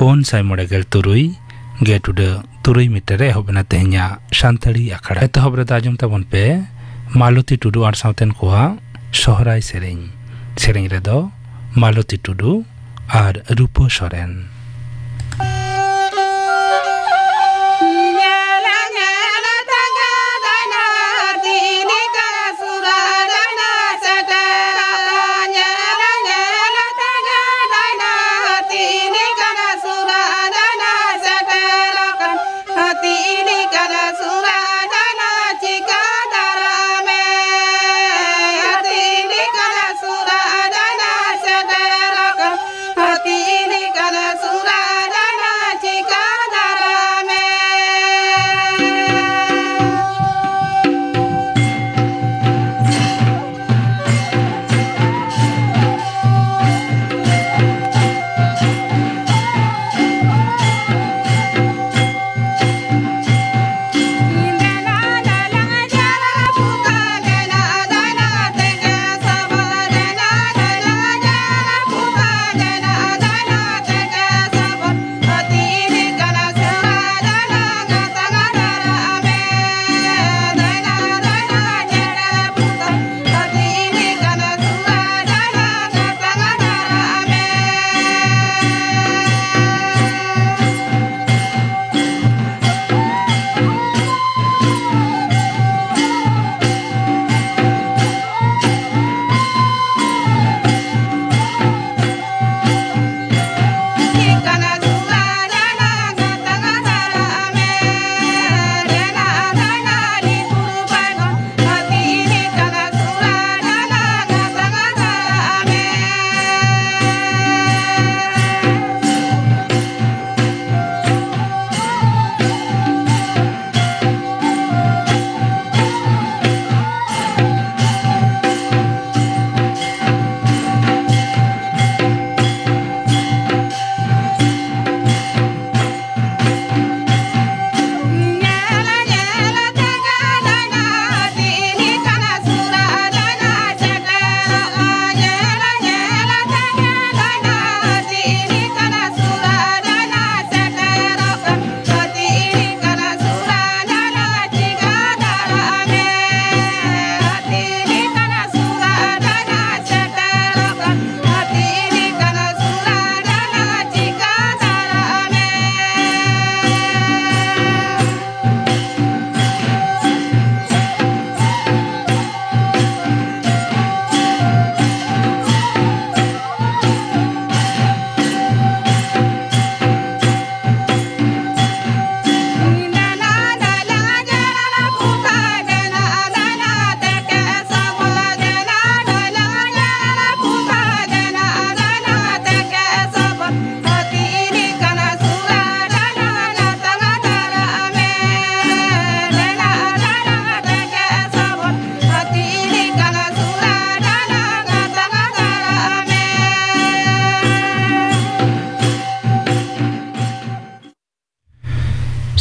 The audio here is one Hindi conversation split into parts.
pon sai modegel turui get to the turui mitere hobna tehnya santari akhara eto hobre dajum tabon pe Maluti Tudu ar sauten koa sohrai sereng redo Maluti Tudu ar Rupo Soren.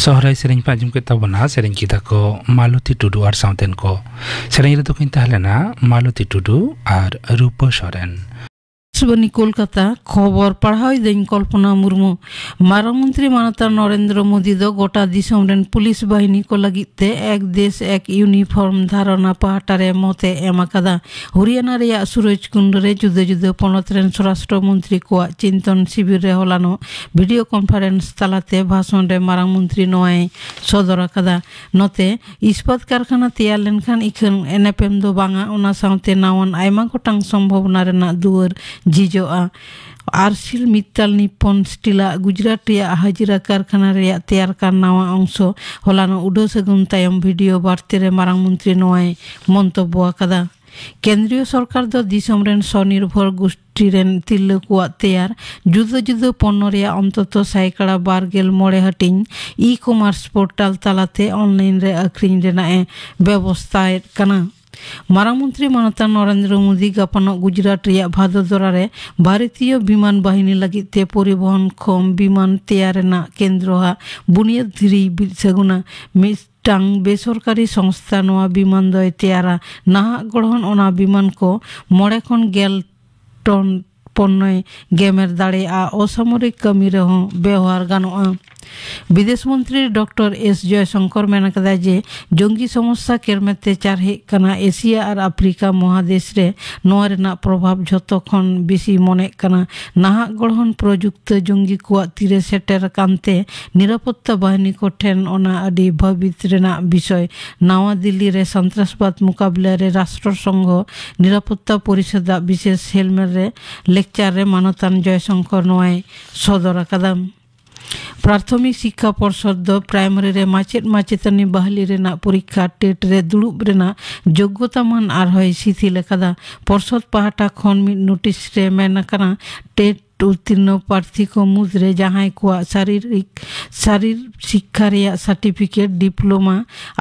Sohrai sering pajum kita bona sering kita ko Maluti Tudu ar sauten ko sering itu kita halena Maluti Tudu ar Rupo Soren. सुबनी Kolkata खबर पढ़ाई दिन कल्पना मुर्मू मारामंत्री मानता नरेंद्र मोदी दो गोटा दिसम रेन पुलिस बाहिनी को लगिते एक देश एक यूनिफॉर्म धारणा पाहटारे मते एमाकादा हरियाणा रे सूरज कुंड रे जुदे जुदे पनत रेन स्वराष्ट्र मंत्री को चिंतन शिविर रे होलानो वीडियो कॉन्फ्रेंस तलाते भाषण रे मारामंत्री नोए सदराकादा नते इस्पात कारखाना तैयार लेनखान इखन एनएफएम दो बांगा ओना साउते नावन आयमा गोटां सम्भावना रेना दुवर जिजोआ आरसिल मित्तल निप्पन स्टीला गुजरात हाजिरा कारखाना रे तैयार का नवा अंश होलानो उडो सगुन तायम वीडियो बार्ते रे मारांग मंत्री नोए मंतब्य आकादा केंद्रीय सरकार दो दिसम रेन स्वनिर्भर गोष्ठी रेन तिल्लो को तैयार जुदो जुदो पण्य रे अंतत साइकड़ा बारगेल मोड़े हटिंग ई कॉमर्स पोर्टल तालाते ऑनलाइन रे अक्रिंग रेना व्यवस्था कना मारामंत्री मानता नरेंद्र मोदी गापानो गुजरात रे भादोदरा रे भारतीय विमान बाहिनी लगिते परिवहन खम विमान तैयारना केंद्रहा बुनियाद धीरी सगुना मिस्टांग बेसरकारी संस्था नवा विमान दय तैयारा नाहा गढ़न ओना विमान को 9 खन 10 टन पन्नय गेमेर दाड़ेया असामरिक कामी रेहं व्यवहार गानोआ। विदेश मंत्री डॉक्टर एस जयशंकर मेन कदा जे जंगी समस्या केरमेते चार हेकना एशिया और आफ्रिका महादेश रे नोआ रेना प्रभाव झोतो खन बेसी मने कना नाहा गढ़न प्रयुक्त जंगी कुआ तीरे सेटर कांते निरापत्ता बाहिनी को ठेन ओना आदि भवित रेना विषय नवा दिल्ली रे सन्त्रासबाद मुकाबला रे राष्ट्र संघ निरापत्ता परिषद विशेष हेलमेट रे लेक्चर रे मानतान जयशंकर नोए सदर कदम प्राथमिक शिक्षा परिषद प्राइमरी रे माचेद माचेतानी बहाली रेना परीक्षा टेट रे दुड़ुब रेना योग्यता मान आरहय शिथिल कदा परिषद पाहटा खन मिद नोटिस रे मेन कना टेट उत्तीर्ण प्रार्थी को मुद्रे जहां को शारीर शिक्षा रे सर्टिफिकेट डिप्लोमा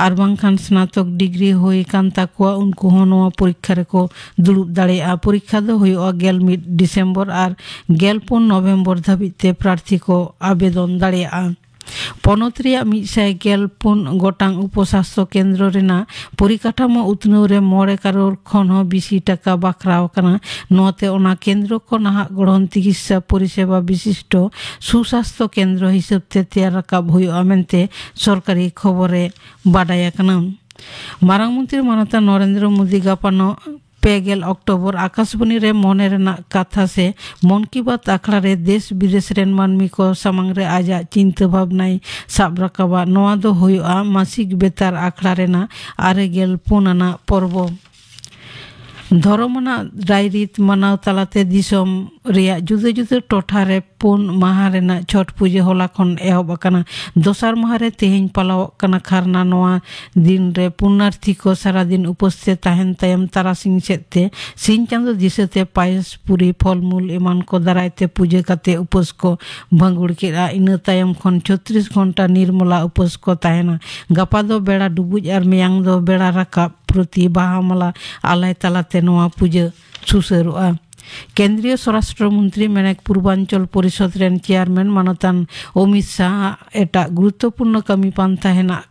और बांखान स्नातक डिग्री होई कांता को उनको होनवा परीक्षा रे को दुड़ुब दाड़ेया। परीक्षा दो हुई गेल मिड डिसेम्बर और गेलपुन नवेम्बर धाबिते प्रार्थी को आवेदन दाड़ेया। पनत रेया मिसाय गेलपुन गोटांग उपस्वास्थ्य केंद्र रेना परिकाठामो उतनव रे 9 करोड़ खन हो बेसी टाका बाखराव कना नोते ओना केंद्र को नाहा गढ़न चिकित्सा परिसेवा विशिष्ट सुस्वास्थ्य केंद्र हिसाबते तैयार राकाब हुई मेनते सरकारी खबरे बाडाया कना। मारांग मंत्री मानता नरेंद्र मोदी गापानो 5 अक्टोबर आकाशवाणी रे मने रेना कथा से मन की बात आखड़ा रे देश विदेश रेन मानमी को सामंग रे आजा चिंता भावनाई साब राकाबा नोआ दो हुआ मासिक बेतार आखड़ा रेना 9 आना पर्व धर्मना रायरीत मनाव तालाते दिसम रेया जुदे जुदे टोठा रे 4 माह रेना छठ पूजा होला खन एहब अकना दोसार माह रे तेहेन पालाव कना खारना नोआ दिन रे पुण्यार्थी को सारा दिन उपस्थित ताहेन तायम तारासिंग सेते सिन चांदो दिसते पायस पूरी फलमूल एमान को दारायते पूजा काते उपस को भंगुड़ केरा इन तायम खन 36 घंटा निर्मला उपस को ताहेना गपा दो बेड़ा डुबुज और मेयांग दो बेड़ा राकाब प्रति बाहामाला आलाय तालाते नोआ पूजा सुसरुआ। केंद्रीय स्वराष्ट्र मंत्री मेनेक पूर्वांचल परिषद रेन चेयरमैन मानतान अमित शाह एटा गुरुत्वपूर्ण कमी पांता हेना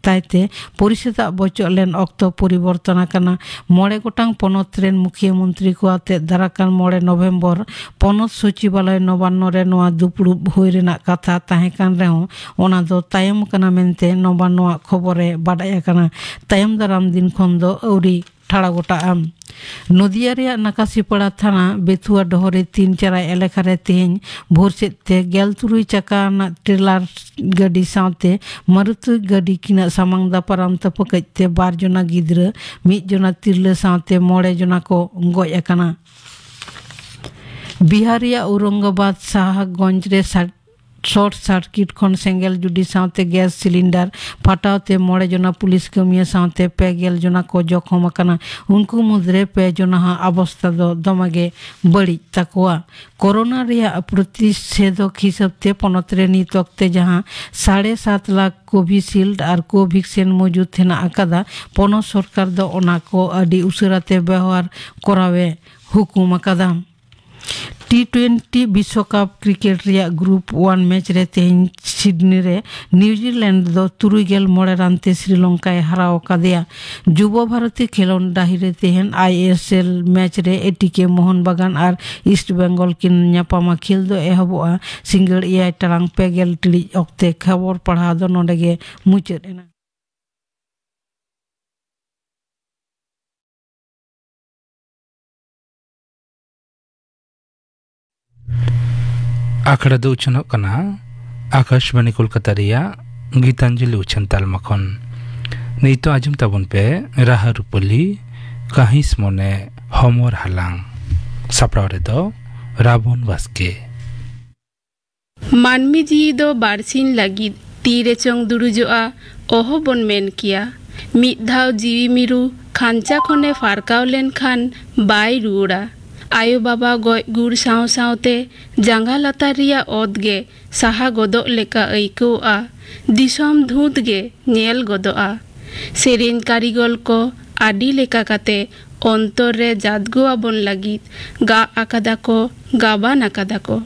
तायते परिषद बचो लेन अक्त परिवर्तन कना 9 गोटांग पनत रेन मुख्यमंत्री को आते दाराकान 9 नवेम्बर पनत सचिवालय नवान्न रे नोआ दुपुड़ुब होय रेना कथा ताहेकान रेहो ओना दो तायम कना मेनते नवान्नवा खबरे बाडाया कना तायम दाराम दिन खन दो औरी ठाड़ा गोटा आम नदिया रे नाकासीपाड़ा थाना बेथुआ डहरे 3 चारा एलेखा रे तेहेन भोर सेते 13 चका ना ट्रेलर गाड़ी साथे मारुति गाड़ी किना सामांग दा पाराम तपकते 2 जना गिद्रा 1 जना तिरले साथे 9 जना को गoj अकना। बिहारिया औरंगाबाद शाहगंज रे शॉर्ट सर्किट खन सेंगेल जुडी साथे गैस सिलिंडर फटावते 9 जना पुलिस कर्मी साथे 5 जना को जखम अकना उनको मुद्रे 5 जना अवस्था दो दमगे बड़ी तकवा कोरोना रिया प्रतिषेधक हिसाबते पनत रे नित वक्ते जहां 7.5 लाख कोविशील्ड और कोवैक्सीन मौजूद थेना अकादा पनत सरकार दो ओना को अडी उसराते व्यवहार करावे हुकुम अकादा। T20 विश्व कप क्रिकेट रिया ग्रुप 1 मैच रे तेहेन सिडनी रे न्यूजीलैंड दो 3 रानते श्रीलंका हराव कादिया। युवा भारतीय खेलोन डाही रे तेहेन ISL मैच रे एटीके मोहन बागान और ईस्ट बेंगल किन न्यापामा खेल दो एहबोआ सिंगड़ 9 टारांग 5 टिड़ी अक्ते खबर पढ़ा दो नोडेगे मुचाद एना। आखड़ा दो उछन कना आकाशवाणी कोलकाता रिया गीतांजलि उछन तालमा खन नैतो आजम ताबन पे राहा रुपली काहिस मने हमर हालांग सापड़ाव रे दो रावण बास्के मानमी जी दो बारसिन लगी तीरे चंग दुरुजोआ ओहो बन मेन किया मिद धाव जीवी मिरु खांचा खने फारकाव लेन खान बाय रुड़ा आयो बाबा गoj गुड़ साव सावते जांगा लतार रिया ओद गे साहा गोदो लेका ऐकौआ दिसम धुत गे नेल गोदोआ सेरेन कारीगल को आडी लेका काते अंतर रे जादगुआ बन लगित गा आकादा को गाबान आकादा को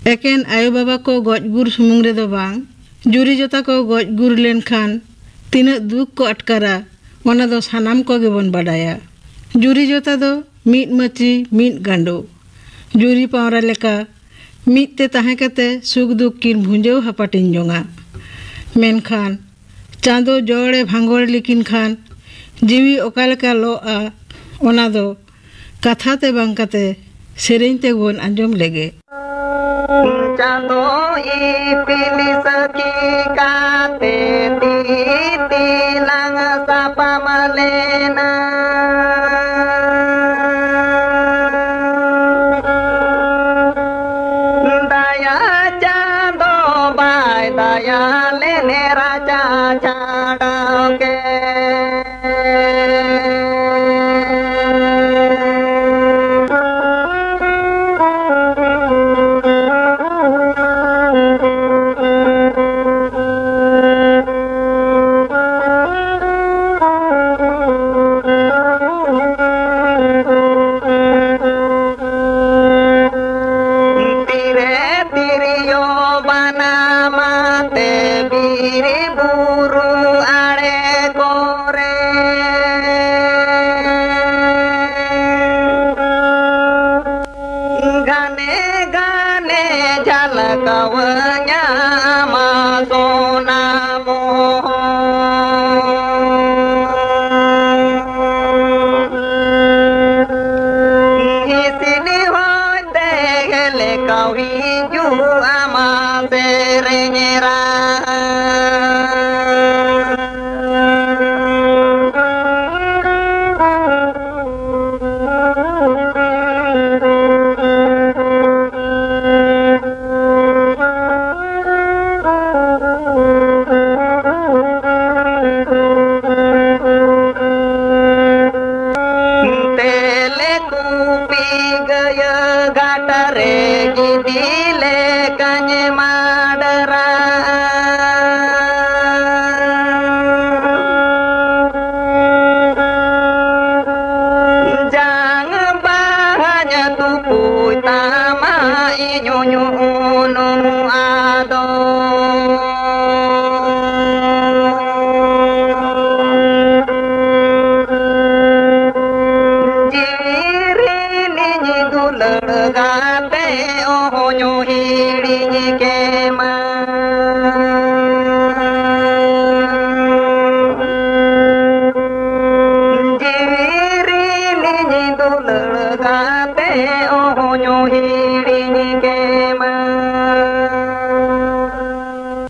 eken ayo baba ko goj gur sumung redo bang juri jota ko goj gur len khan tina duk ko atkara ona do sanam ko gebon badaya juri jota do mit machi mit gando juri pawra leka mit te tahe kate suk duk kin bhunjeu hapatin jonga menkhan chando jore bhangor likin khan jiwi okaleka lo a ona do katha te bang kate serein te bon anjom lege chando ipili saki kate titi lang sapa malena daya chando bai daya lene raja chadake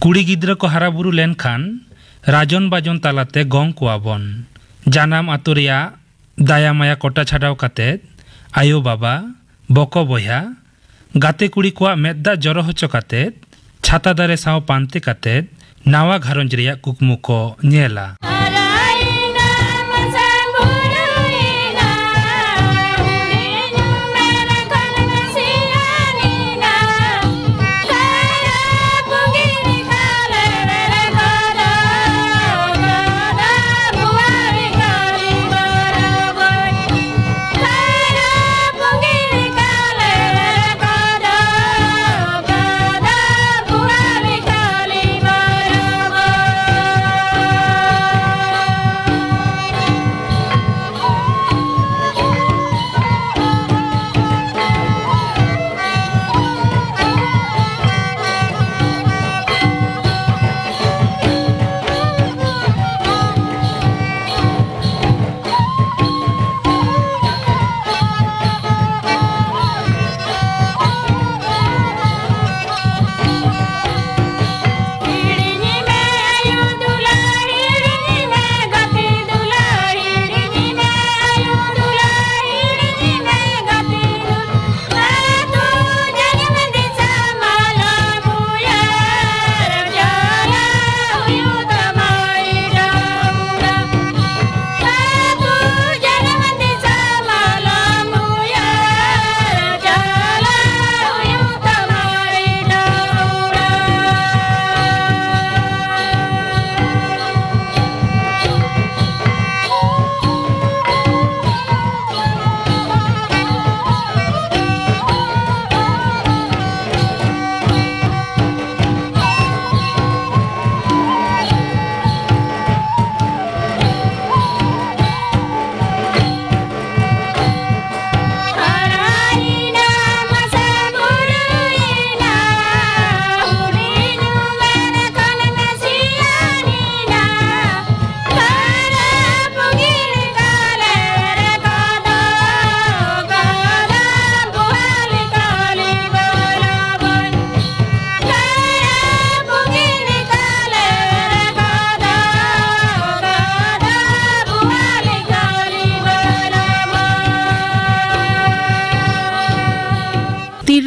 Kuri gidra ko haraburu len khan rajon bajon talate gong kuabon janam aturia daya maya kota chadao kate ayo baba boko boya gate kuri kwa medda joro hocho kate chata dare saw pante kate nawa gharonj reya kukmu ko nyela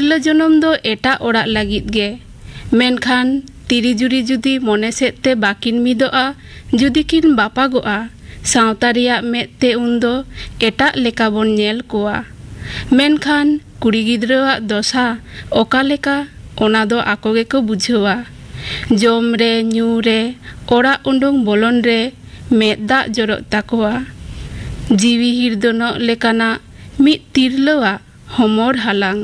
ᱛᱤᱨᱞᱟᱹ ᱡᱚᱱᱚᱢ ᱫᱚ ᱮᱴᱟᱜ ᱚᱲᱟᱜ ᱞᱟᱹᱜᱤᱫ ᱜᱮ, ᱢᱮᱱᱠᱷᱟन ᱛᱤᱨᱤ ᱡᱩᱨᱤ ᱡᱩᱫᱤ ᱢᱚᱱᱮ ᱥᱮᱫ ᱛᱮ ᱵᱟᱹᱠᱤᱱ ᱢᱤᱫᱚᱜᱼᱟ, ᱡᱩᱫᱤ ᱠᱤᱱ ᱵᱟᱯᱟᱜᱚᱜᱼᱟ, ᱥᱟᱶᱛᱟ ᱨᱮᱭᱟᱜ ᱢᱮᱫ ᱛᱮ ᱩᱱᱫᱚ ᱮᱴᱟᱜ ᱞᱮᱠᱟ ᱵᱚᱱ ᱧᱮᱞ ᱠᱚᱣᱟ। ᱢᱮᱱᱠᱷᱟन ᱠᱩᱲᱤ ᱜᱤᱫᱽᱨᱟᱹᱣᱟᱜ ᱫᱚᱥᱟ ᱚᱠᱟ ᱞᱮᱠᱟ ᱚᱱᱟ ᱫᱚ ᱟᱠᱚ ᱜᱮᱠᱚ ᱵᱩᱡᱷᱟᱹᱣᱟ। ᱡᱚᱢ ᱨᱮ, ᱧᱩ ᱨᱮ, ᱚᱲᱟᱜ ᱩᱰᱩᱝ ᱵᱚᱞᱚᱱ ᱨᱮ ᱢᱮᱫ ᱫᱟᱜ ᱡᱚᱨᱚᱜ ᱛᱟᱠᱚᱣᱟ। ᱡᱤᱣᱤ ᱦᱤᱨᱫᱚᱱᱚᱜ ᱞᱮᱠᱟᱱᱟᱜ ᱢᱤᱫ ᱛᱤᱨᱞᱟᱹᱣᱟᱜ ᱦᱚᱢᱚᱨ ᱦᱟᱞᱟᱝ।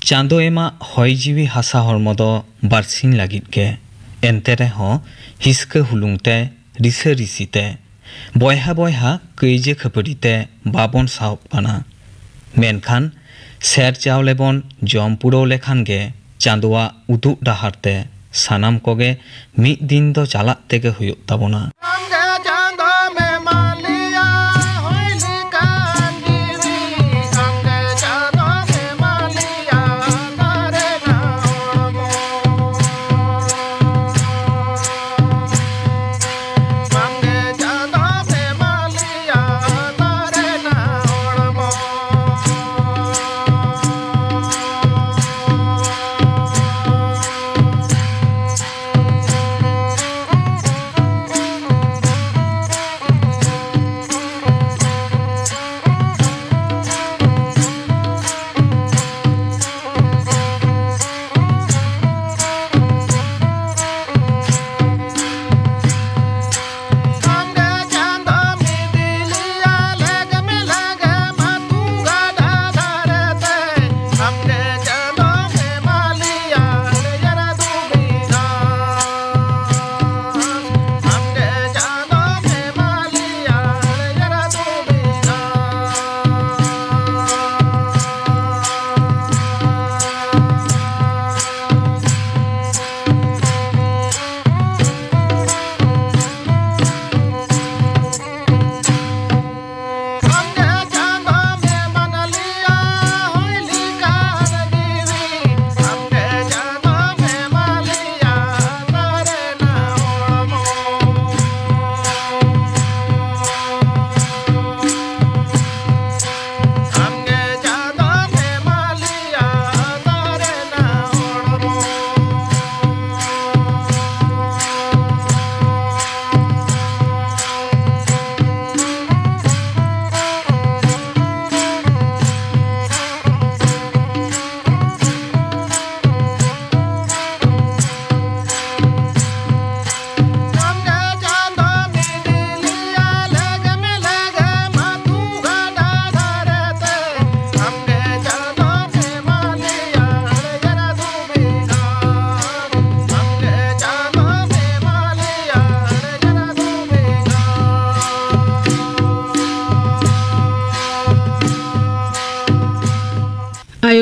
चांदो एमा हय जीवी हासा हरमो दो बारसिन लागिद गे एनते रेहो हिसके हुलुंगते रिसे रिसिते बयहा बयहा कैजे खपरिते बाबन साहब काना मेनखान सेर चावलेबन जम पुरो लेखान गे चांदोआ उदुग डाहारते सानाम कोगे मिद दिन दो चालाक तेगे हुयुग ताबोना।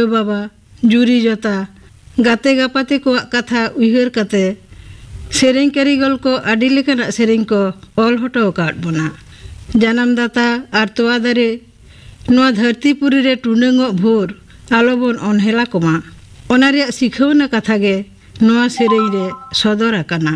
आयो बाबा जुरी जोता गाते गापाते को कथा उहर कते सेरें कारीगल को आदि लेकाना सेरें को ऑल हटो काट बना जानम दाता आर तोआ दारे नोआ धरती पुरी रे टुनेंगो भोर आलोबन अनहेला कोमा ओना रे सिखौना कथा गे नोआ सेरें रे सदर आकाना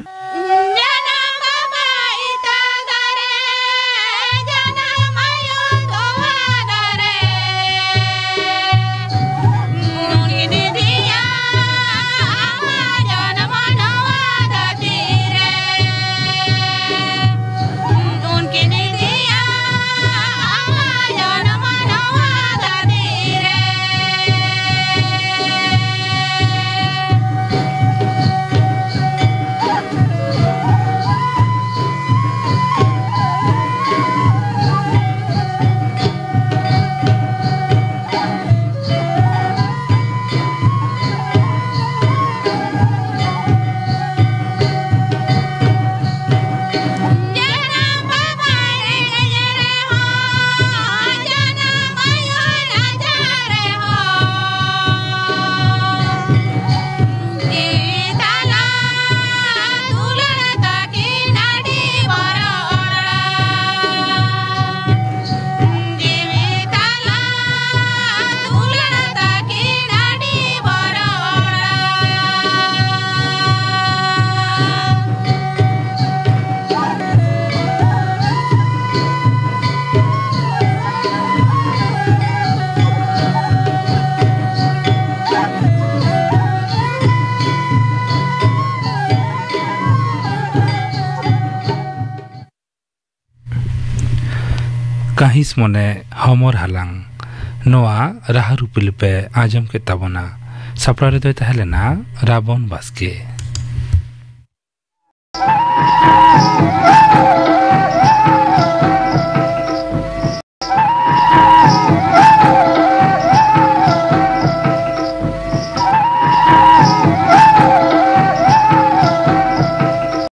काहिस मने हमर हालांग नोआ राहा रुपिल पे आजम के ताबना सपड़ा रे तहलेना रावण बास्के